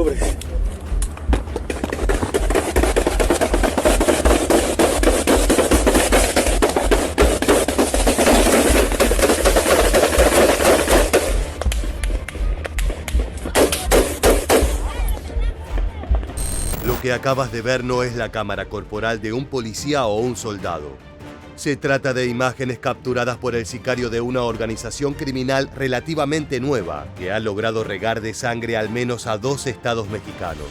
sobre. Lo que acabas de ver no es la cámara corporal de un policía o un soldado. Se trata de imágenes capturadas por el sicario de una organización criminal relativamente nueva que ha logrado regar de sangre al menos a 2 estados mexicanos.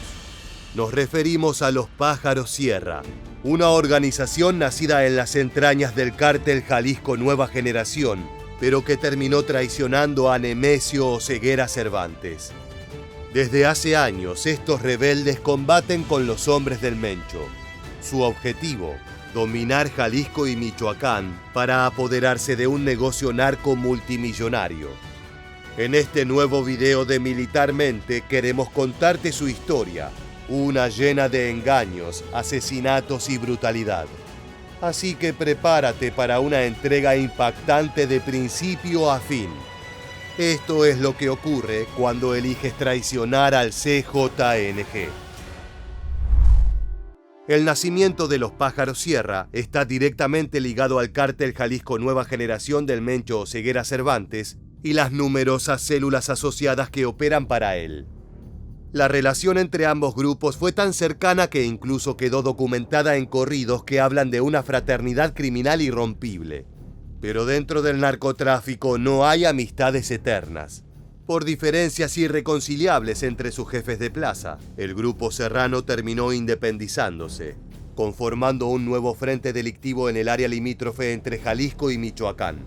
Nos referimos a los Pájaros Sierra, una organización nacida en las entrañas del cártel Jalisco Nueva Generación, pero que terminó traicionando a Nemesio Oseguera Cervantes. Desde hace años, estos rebeldes combaten con los hombres del Mencho. Su objetivo: dominar Jalisco y Michoacán para apoderarse de un negocio narco multimillonario. En este nuevo video de Militarmente queremos contarte su historia, una llena de engaños, asesinatos y brutalidad. Así que prepárate para una entrega impactante de principio a fin. Esto es lo que ocurre cuando eliges traicionar al CJNG. El nacimiento de los Pájaros Sierra está directamente ligado al cártel Jalisco Nueva Generación del Mencho Oseguera Cervantes y las numerosas células asociadas que operan para él. La relación entre ambos grupos fue tan cercana que incluso quedó documentada en corridos que hablan de una fraternidad criminal irrompible. Pero dentro del narcotráfico no hay amistades eternas. Por diferencias irreconciliables entre sus jefes de plaza, el grupo serrano terminó independizándose, conformando un nuevo frente delictivo en el área limítrofe entre Jalisco y Michoacán.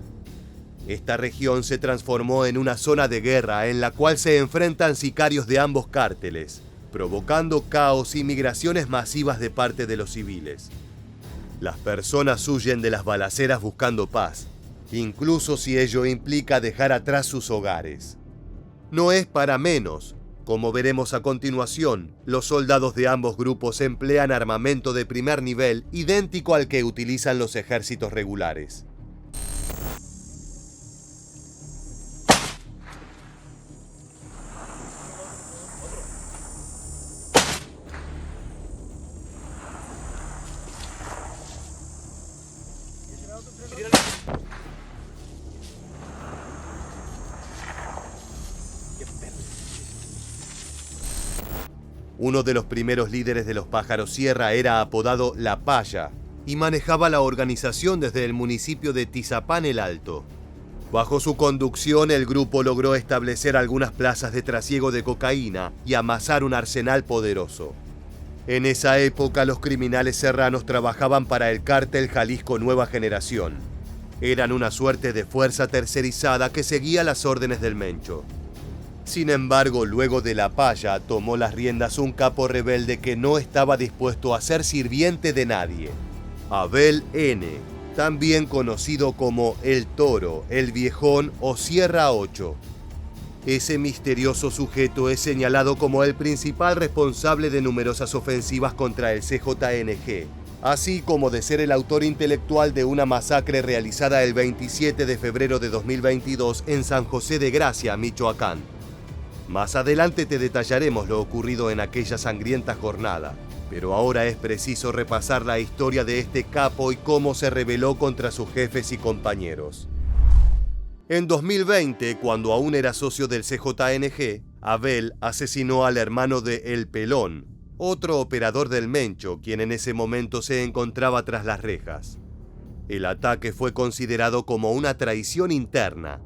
Esta región se transformó en una zona de guerra en la cual se enfrentan sicarios de ambos cárteles, provocando caos y migraciones masivas de parte de los civiles. Las personas huyen de las balaceras buscando paz, incluso si ello implica dejar atrás sus hogares. No es para menos. Como veremos a continuación, los soldados de ambos grupos emplean armamento de primer nivel idéntico al que utilizan los ejércitos regulares. Uno de los primeros líderes de los Pájaros Sierra era apodado La Paya y manejaba la organización desde el municipio de Tizapán el Alto. Bajo su conducción, el grupo logró establecer algunas plazas de trasiego de cocaína y amasar un arsenal poderoso. En esa época, los criminales serranos trabajaban para el cártel Jalisco Nueva Generación. Eran una suerte de fuerza tercerizada que seguía las órdenes del Mencho. Sin embargo, luego de La Paya, tomó las riendas un capo rebelde que no estaba dispuesto a ser sirviente de nadie: Abel N., también conocido como El Toro, El Viejón o Sierra 8. Ese misterioso sujeto es señalado como el principal responsable de numerosas ofensivas contra el CJNG, así como de ser el autor intelectual de una masacre realizada el 27 de febrero de 2022 en San José de Gracia, Michoacán. Más adelante te detallaremos lo ocurrido en aquella sangrienta jornada, pero ahora es preciso repasar la historia de este capo y cómo se rebeló contra sus jefes y compañeros. En 2020, cuando aún era socio del CJNG, Abel asesinó al hermano de El Pelón, otro operador del Mencho, quien en ese momento se encontraba tras las rejas. El ataque fue considerado como una traición interna,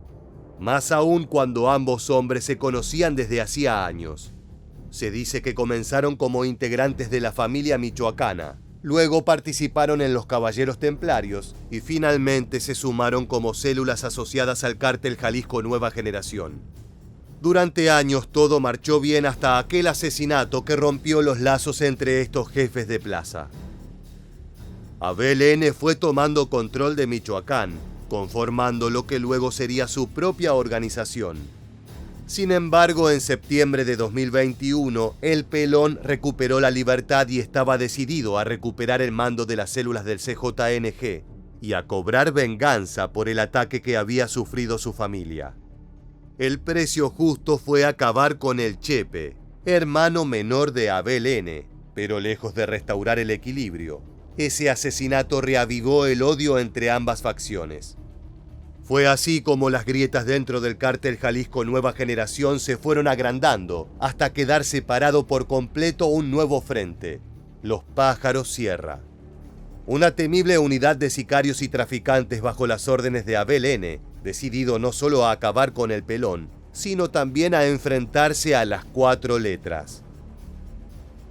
más aún cuando ambos hombres se conocían desde hacía años. Se dice que comenzaron como integrantes de la familia michoacana, luego participaron en los Caballeros Templarios y finalmente se sumaron como células asociadas al cártel Jalisco Nueva Generación. Durante años todo marchó bien hasta aquel asesinato que rompió los lazos entre estos jefes de plaza. Abel N. fue tomando control de Michoacán, conformando lo que luego sería su propia organización. Sin embargo, en septiembre de 2021, El Pelón recuperó la libertad y estaba decidido a recuperar el mando de las células del CJNG y a cobrar venganza por el ataque que había sufrido su familia. El precio justo fue acabar con el Chepe, hermano menor de Abel N., pero lejos de restaurar el equilibrio, ese asesinato reavivó el odio entre ambas facciones. Fue así como las grietas dentro del cártel Jalisco Nueva Generación se fueron agrandando hasta quedar separado por completo un nuevo frente, los Pájaros Sierra. Una temible unidad de sicarios y traficantes bajo las órdenes de Abel N., decidido no solo a acabar con el Pelón, sino también a enfrentarse a las 4 letras.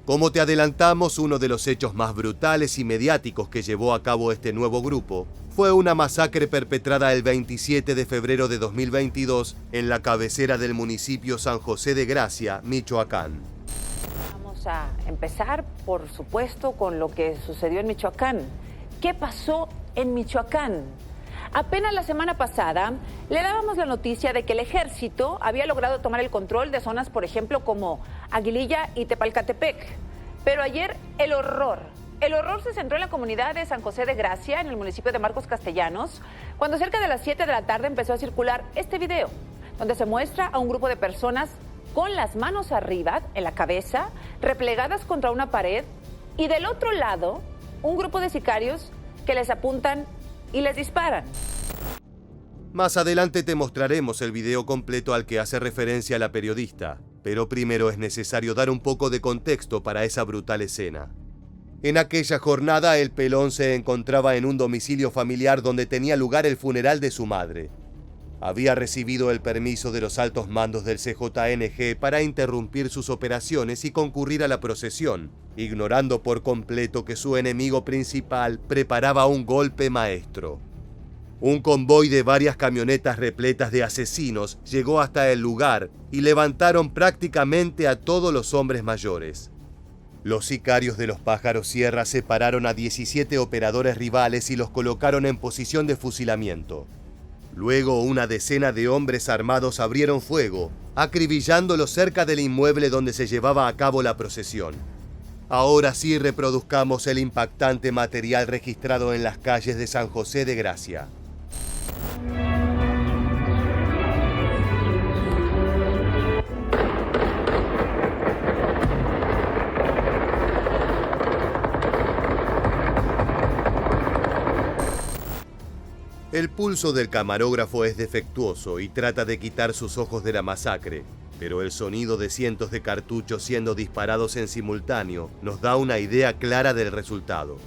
Como te adelantamos, uno de los hechos más brutales y mediáticos que llevó a cabo este nuevo grupo fue una masacre perpetrada el 27 de febrero de 2022 en la cabecera del municipio San José de Gracia, Michoacán. Vamos a empezar, por supuesto, con lo que sucedió en Michoacán. ¿Qué pasó en Michoacán? Apenas la semana pasada le dábamos la noticia de que el ejército había logrado tomar el control de zonas, por ejemplo, como Aguililla y Tepalcatepec. Pero ayer el horror se centró en la comunidad de San José de Gracia, en el municipio de Marcos Castellanos, cuando cerca de las 7 de la tarde empezó a circular este video, donde se muestra a un grupo de personas con las manos arriba, en la cabeza, replegadas contra una pared, y del otro lado, un grupo de sicarios que les apuntan y les disparan. Más adelante te mostraremos el video completo al que hace referencia la periodista, pero primero es necesario dar un poco de contexto para esa brutal escena. En aquella jornada, el Pelón se encontraba en un domicilio familiar donde tenía lugar el funeral de su madre. Había recibido el permiso de los altos mandos del CJNG para interrumpir sus operaciones y concurrir a la procesión, ignorando por completo que su enemigo principal preparaba un golpe maestro. Un convoy de varias camionetas repletas de asesinos llegó hasta el lugar y levantaron prácticamente a todos los hombres mayores. Los sicarios de los Pájaros Sierra separaron a 17 operadores rivales y los colocaron en posición de fusilamiento. Luego, una decena de hombres armados abrieron fuego, acribillándolos cerca del inmueble donde se llevaba a cabo la procesión. Ahora sí reproduzcamos el impactante material registrado en las calles de San José de Gracia. El pulso del camarógrafo es defectuoso y trata de quitar sus ojos de la masacre, pero el sonido de cientos de cartuchos siendo disparados en simultáneo nos da una idea clara del resultado.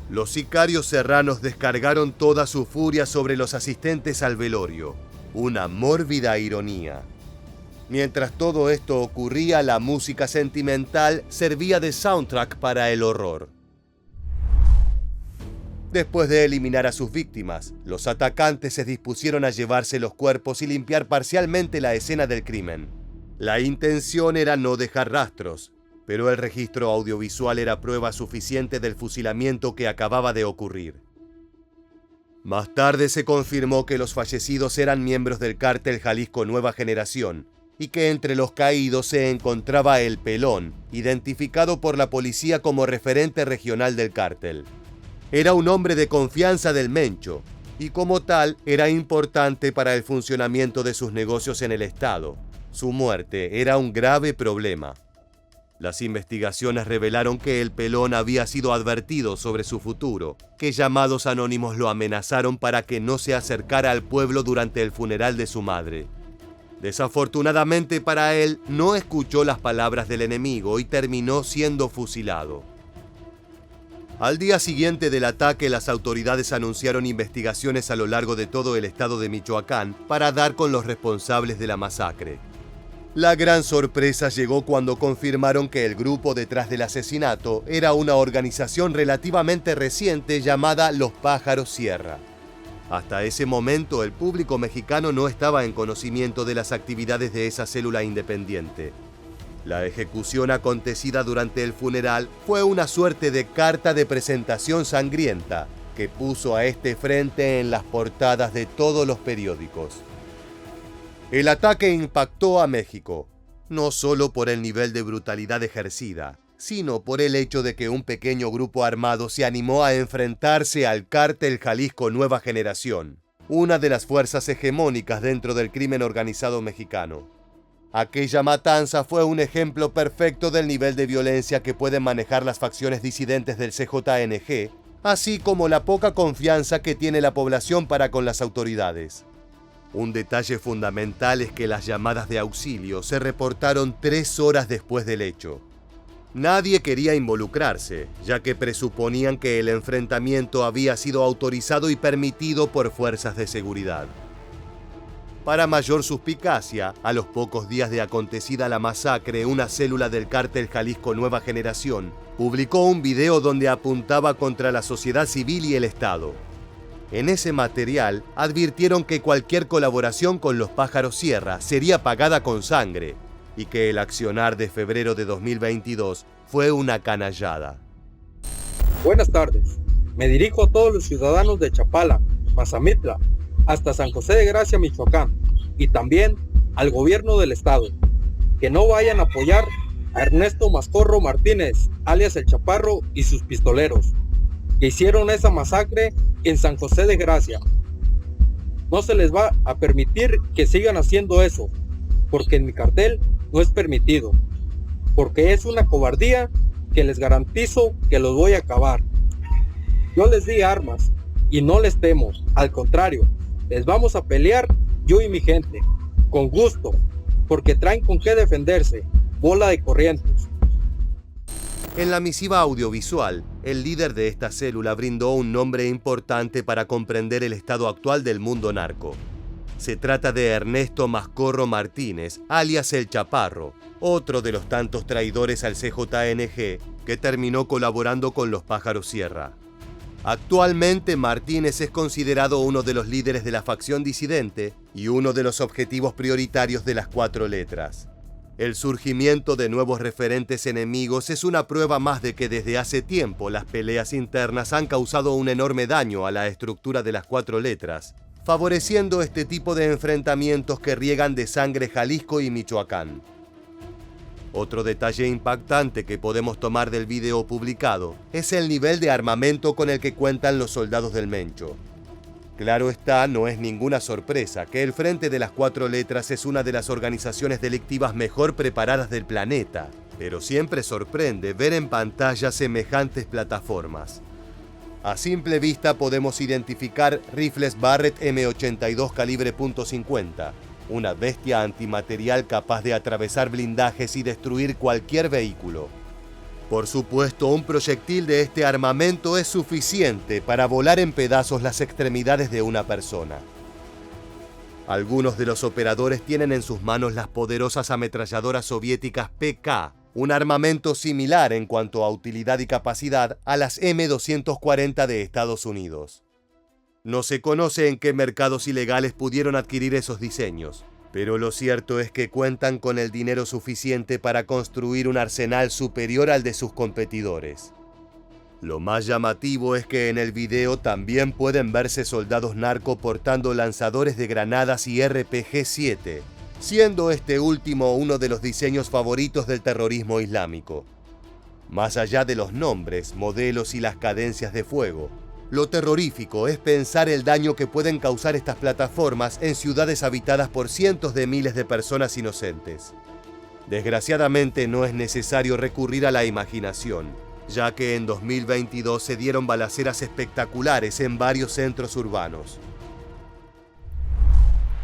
Los sicarios serranos descargaron toda su furia sobre los asistentes al velorio, una mórbida ironía. Mientras todo esto ocurría, la música sentimental servía de soundtrack para el horror. Después de eliminar a sus víctimas, los atacantes se dispusieron a llevarse los cuerpos y limpiar parcialmente la escena del crimen. La intención era no dejar rastros, pero el registro audiovisual era prueba suficiente del fusilamiento que acababa de ocurrir. Más tarde se confirmó que los fallecidos eran miembros del cártel Jalisco Nueva Generación y que entre los caídos se encontraba el Pelón, identificado por la policía como referente regional del cártel. Era un hombre de confianza del Mencho, y como tal era importante para el funcionamiento de sus negocios en el estado. Su muerte era un grave problema. Las investigaciones revelaron que el Pelón había sido advertido sobre su futuro, que llamados anónimos lo amenazaron para que no se acercara al pueblo durante el funeral de su madre. Desafortunadamente para él, no escuchó las palabras del enemigo y terminó siendo fusilado. Al día siguiente del ataque, las autoridades anunciaron investigaciones a lo largo de todo el estado de Michoacán para dar con los responsables de la masacre. La gran sorpresa llegó cuando confirmaron que el grupo detrás del asesinato era una organización relativamente reciente llamada Los Pájaros Sierra. Hasta ese momento, el público mexicano no estaba en conocimiento de las actividades de esa célula independiente. La ejecución acontecida durante el funeral fue una suerte de carta de presentación sangrienta que puso a este frente en las portadas de todos los periódicos. El ataque impactó a México, no solo por el nivel de brutalidad ejercida, sino por el hecho de que un pequeño grupo armado se animó a enfrentarse al cártel Jalisco Nueva Generación, una de las fuerzas hegemónicas dentro del crimen organizado mexicano. Aquella matanza fue un ejemplo perfecto del nivel de violencia que pueden manejar las facciones disidentes del CJNG, así como la poca confianza que tiene la población para con las autoridades. Un detalle fundamental es que las llamadas de auxilio se reportaron 3 horas después del hecho. Nadie quería involucrarse, ya que presuponían que el enfrentamiento había sido autorizado y permitido por fuerzas de seguridad. Para mayor suspicacia, a los pocos días de acontecida la masacre, una célula del cártel Jalisco Nueva Generación publicó un video donde apuntaba contra la sociedad civil y el Estado. En ese material advirtieron que cualquier colaboración con los Pájaros Sierra sería pagada con sangre y que el accionar de febrero de 2022 fue una canallada. Buenas tardes. Me dirijo a todos los ciudadanos de Chapala, Mazamitla, hasta San José de Gracia, Michoacán, y también al gobierno del estado, que no vayan a apoyar a Ernesto Mascorro Martínez, alias El Chaparro, y sus pistoleros, que hicieron esa masacre en San José de Gracia. No se les va a permitir que sigan haciendo eso, porque en mi cartel no es permitido, porque es una cobardía que les garantizo que los voy a acabar. Yo les di armas y no les temo, al contrario, les vamos a pelear yo y mi gente, con gusto, porque traen con qué defenderse, bola de corrientes. En la misiva audiovisual, el líder de esta célula brindó un nombre importante para comprender el estado actual del mundo narco. Se trata de Ernesto Mascorro Martínez, alias El Chaparro, otro de los tantos traidores al CJNG que terminó colaborando con los Pájaros Sierra. Actualmente Martínez es considerado uno de los líderes de la facción disidente y uno de los objetivos prioritarios de las 4 letras. El surgimiento de nuevos referentes enemigos es una prueba más de que desde hace tiempo las peleas internas han causado un enorme daño a la estructura de las 4 letras, favoreciendo este tipo de enfrentamientos que riegan de sangre Jalisco y Michoacán. Otro detalle impactante que podemos tomar del video publicado es el nivel de armamento con el que cuentan los soldados del Mencho. Claro está, no es ninguna sorpresa que el Frente de las 4 letras es una de las organizaciones delictivas mejor preparadas del planeta, pero siempre sorprende ver en pantalla semejantes plataformas. A simple vista podemos identificar rifles Barrett M82 calibre .50, una bestia antimaterial capaz de atravesar blindajes y destruir cualquier vehículo. Por supuesto, un proyectil de este armamento es suficiente para volar en pedazos las extremidades de una persona. Algunos de los operadores tienen en sus manos las poderosas ametralladoras soviéticas PK, un armamento similar en cuanto a utilidad y capacidad a las M240 de Estados Unidos. No se conoce en qué mercados ilegales pudieron adquirir esos diseños, pero lo cierto es que cuentan con el dinero suficiente para construir un arsenal superior al de sus competidores. Lo más llamativo es que en el video también pueden verse soldados narco portando lanzadores de granadas y RPG-7, siendo este último uno de los diseños favoritos del terrorismo islámico. Más allá de los nombres, modelos y las cadencias de fuego, lo terrorífico es pensar el daño que pueden causar estas plataformas en ciudades habitadas por cientos de miles de personas inocentes. Desgraciadamente no es necesario recurrir a la imaginación, ya que en 2022 se dieron balaceras espectaculares en varios centros urbanos.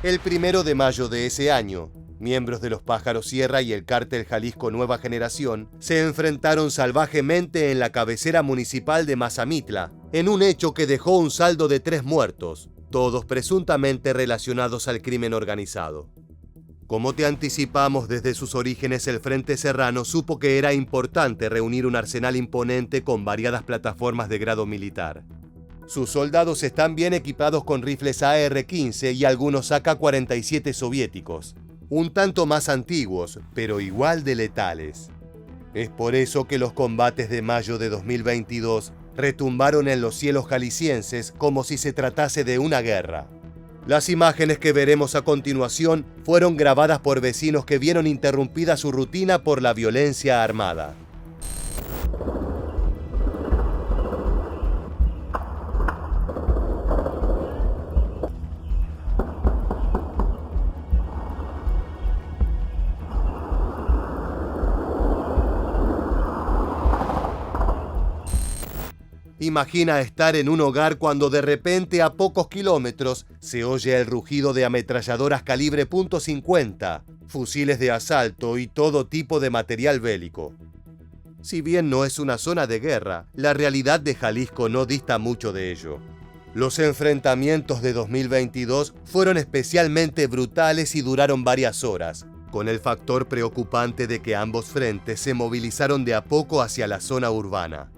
El 1 de mayo de ese año, miembros de los Pájaros Sierra y el cártel Jalisco Nueva Generación se enfrentaron salvajemente en la cabecera municipal de Mazamitla, en un hecho que dejó un saldo de 3 muertos, todos presuntamente relacionados al crimen organizado. Como te anticipamos, desde sus orígenes el Frente Serrano supo que era importante reunir un arsenal imponente con variadas plataformas de grado militar. Sus soldados están bien equipados con rifles AR-15 y algunos AK-47 soviéticos, un tanto más antiguos, pero igual de letales. Es por eso que los combates de mayo de 2022 retumbaron en los cielos jaliscienses como si se tratase de una guerra. Las imágenes que veremos a continuación fueron grabadas por vecinos que vieron interrumpida su rutina por la violencia armada. Imagina estar en un hogar cuando de repente a pocos kilómetros se oye el rugido de ametralladoras calibre .50, fusiles de asalto y todo tipo de material bélico. Si bien no es una zona de guerra, la realidad de Jalisco no dista mucho de ello. Los enfrentamientos de 2022 fueron especialmente brutales y duraron varias horas, con el factor preocupante de que ambos frentes se movilizaron de a poco hacia la zona urbana.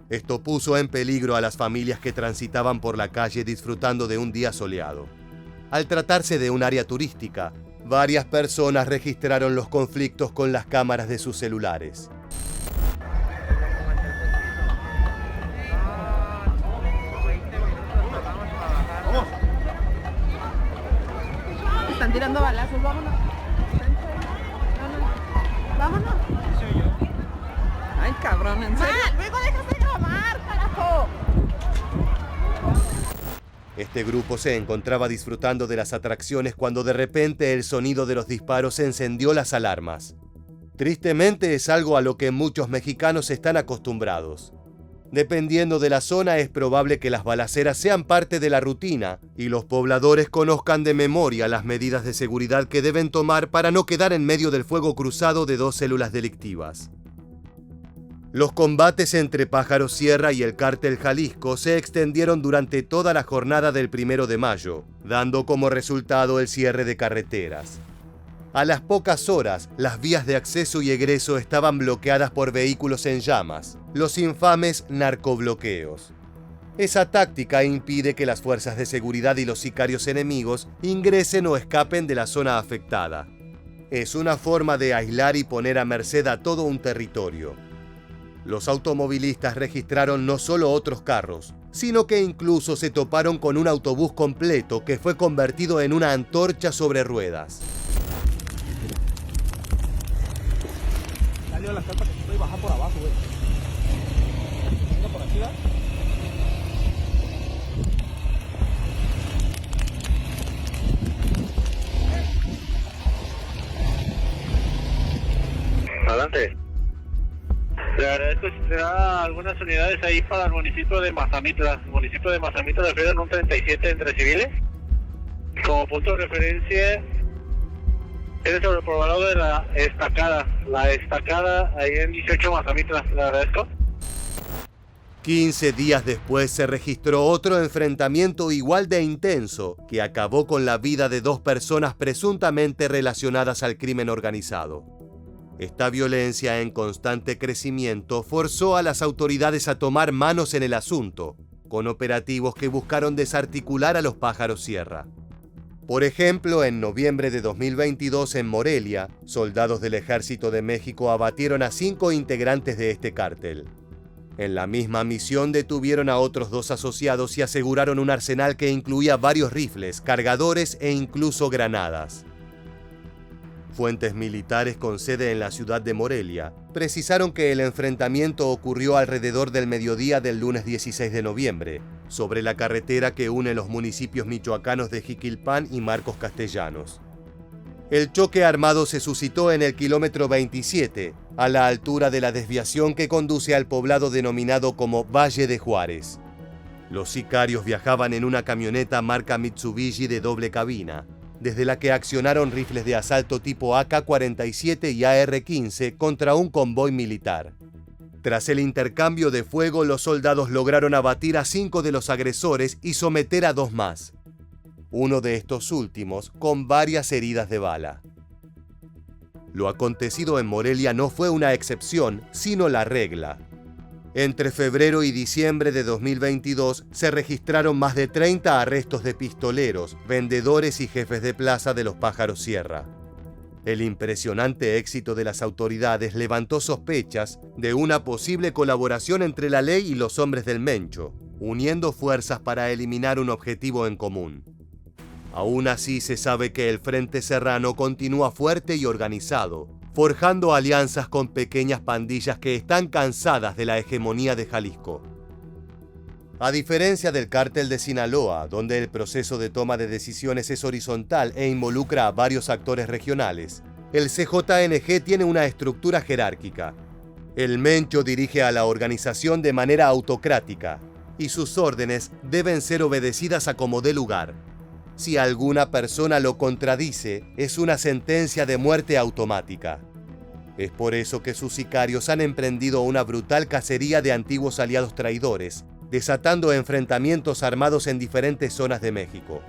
Esto puso en peligro a las familias que transitaban por la calle disfrutando de un día soleado. Al tratarse de un área turística, varias personas registraron los conflictos con las cámaras de sus celulares. Están tirando balazos, vámonos. Vámonos. Ay, cabrón, ¿en serio? Luego dejas de grabar, carajo. Este grupo se encontraba disfrutando de las atracciones cuando de repente el sonido de los disparos encendió las alarmas. Tristemente es algo a lo que muchos mexicanos están acostumbrados. Dependiendo de la zona, es probable que las balaceras sean parte de la rutina y los pobladores conozcan de memoria las medidas de seguridad que deben tomar para no quedar en medio del fuego cruzado de dos células delictivas. Los combates entre Pájaro Sierra y el Cártel Jalisco se extendieron durante toda la jornada del 1 de mayo, dando como resultado el cierre de carreteras. A las pocas horas, las vías de acceso y egreso estaban bloqueadas por vehículos en llamas, los infames narcobloqueos. Esa táctica impide que las fuerzas de seguridad y los sicarios enemigos ingresen o escapen de la zona afectada. Es una forma de aislar y poner a merced a todo un territorio. Los automovilistas registraron no solo otros carros, sino que incluso se toparon con un autobús completo que fue convertido en una antorcha sobre ruedas. Salió la carpa que estoy bajando por abajo, güey. Venga por aquí, ¿verdad? Adelante. Le agradezco si se da algunas unidades ahí para el municipio de Mazamitla. El municipio de Mazamitla refiere en un 37 entre civiles. Como punto de referencia, es sobre el poblado de la Estacada. La Estacada, ahí en 18 Mazamitla. Le agradezco. 15 días después se registró otro enfrentamiento igual de intenso que acabó con la vida de dos personas presuntamente relacionadas al crimen organizado. Esta violencia en constante crecimiento forzó a las autoridades a tomar manos en el asunto, con operativos que buscaron desarticular a los Pájaro Sierra. Por ejemplo, en noviembre de 2022 en Morelia, soldados del Ejército de México abatieron a 5 integrantes de este cártel. En la misma misión detuvieron a otros 2 asociados y aseguraron un arsenal que incluía varios rifles, cargadores e incluso granadas. Fuentes militares con sede en la ciudad de Morelia precisaron que el enfrentamiento ocurrió alrededor del mediodía del lunes 16 de noviembre, sobre la carretera que une los municipios michoacanos de Jiquilpan y Marcos Castellanos. El choque armado se suscitó en el kilómetro 27, a la altura de la desviación que conduce al poblado denominado como Valle de Juárez. Los sicarios viajaban en una camioneta marca Mitsubishi de doble cabina, desde la que accionaron rifles de asalto tipo AK-47 y AR-15 contra un convoy militar. Tras el intercambio de fuego, los soldados lograron abatir a 5 de los agresores y someter a 2 más. Uno de estos últimos con varias heridas de bala. Lo acontecido en Morelia no fue una excepción, sino la regla. Entre febrero y diciembre de 2022 se registraron más de 30 arrestos de pistoleros, vendedores y jefes de plaza de los Pájaro Sierra. El impresionante éxito de las autoridades levantó sospechas de una posible colaboración entre la ley y los hombres del Mencho, uniendo fuerzas para eliminar un objetivo en común. Aún así se sabe que el Frente Serrano continúa fuerte y organizado, forjando alianzas con pequeñas pandillas que están cansadas de la hegemonía de Jalisco. A diferencia del Cártel de Sinaloa, donde el proceso de toma de decisiones es horizontal e involucra a varios actores regionales, el CJNG tiene una estructura jerárquica. El Mencho dirige a la organización de manera autocrática, y sus órdenes deben ser obedecidas a como dé lugar. Si alguna persona lo contradice, es una sentencia de muerte automática. Es por eso que sus sicarios han emprendido una brutal cacería de antiguos aliados traidores, desatando enfrentamientos armados en diferentes zonas de México.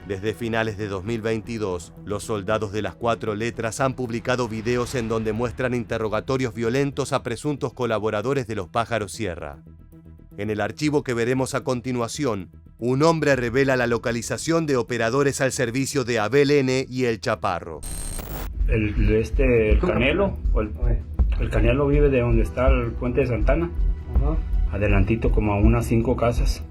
Desde finales de 2022, los soldados de las 4 letras han publicado videos en donde muestran interrogatorios violentos a presuntos colaboradores de los Pájaros Sierra. En el archivo que veremos a continuación, un hombre revela la localización de operadores al servicio de Abel N. y El Chaparro. El Canelo, el Canelo vive de donde está el puente de Santana, adelantito como a unas 5 casas.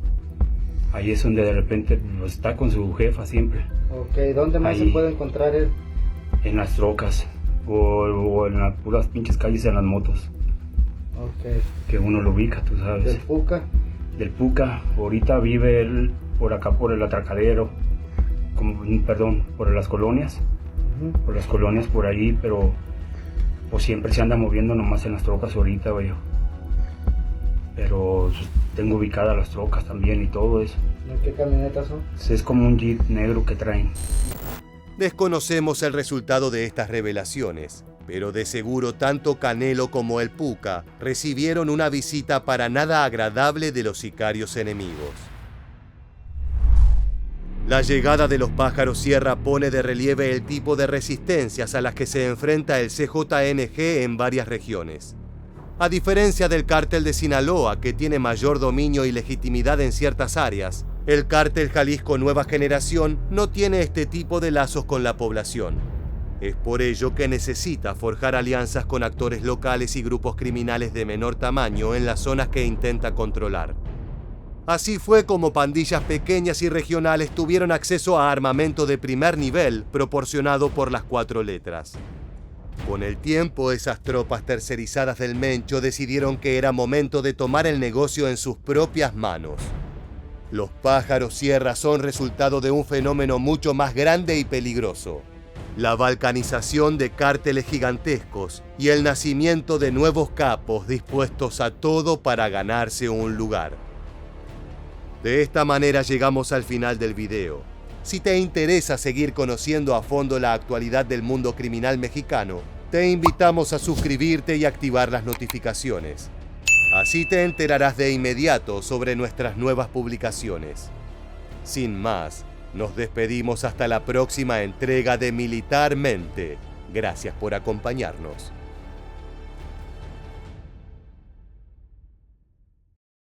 Ahí es donde de repente pues, está con su jefa siempre. Ok, ¿dónde más ahí, se puede encontrar él? En las trocas o en las puras pinches calles en las motos. Ok. Que uno lo ubica, tú sabes. ¿Del Puca? Del Puca. Ahorita vive él por acá, por el Atracadero, por las colonias. Por las colonias por ahí, pero pues siempre se anda moviendo nomás en las trocas ahorita, güey. Pero tengo ubicadas las trocas también y todo eso. ¿Qué camionetas son? Es como un Jeep negro que traen. Desconocemos el resultado de estas revelaciones, pero de seguro tanto Canelo como el Puca recibieron una visita para nada agradable de los sicarios enemigos. La llegada de los Pájaros Sierra pone de relieve el tipo de resistencias a las que se enfrenta el CJNG en varias regiones. A diferencia del cártel de Sinaloa, que tiene mayor dominio y legitimidad en ciertas áreas, el cártel Jalisco Nueva Generación no tiene este tipo de lazos con la población. Es por ello que necesita forjar alianzas con actores locales y grupos criminales de menor tamaño en las zonas que intenta controlar. Así fue como pandillas pequeñas y regionales tuvieron acceso a armamento de primer nivel proporcionado por las 4 letras. Con el tiempo, esas tropas tercerizadas del Mencho decidieron que era momento de tomar el negocio en sus propias manos. Los Pájaros Sierra son resultado de un fenómeno mucho más grande y peligroso: la balcanización de cárteles gigantescos y el nacimiento de nuevos capos dispuestos a todo para ganarse un lugar. De esta manera llegamos al final del video. Si te interesa seguir conociendo a fondo la actualidad del mundo criminal mexicano, te invitamos a suscribirte y activar las notificaciones. Así te enterarás de inmediato sobre nuestras nuevas publicaciones. Sin más, nos despedimos hasta la próxima entrega de Militarmente. Gracias por acompañarnos.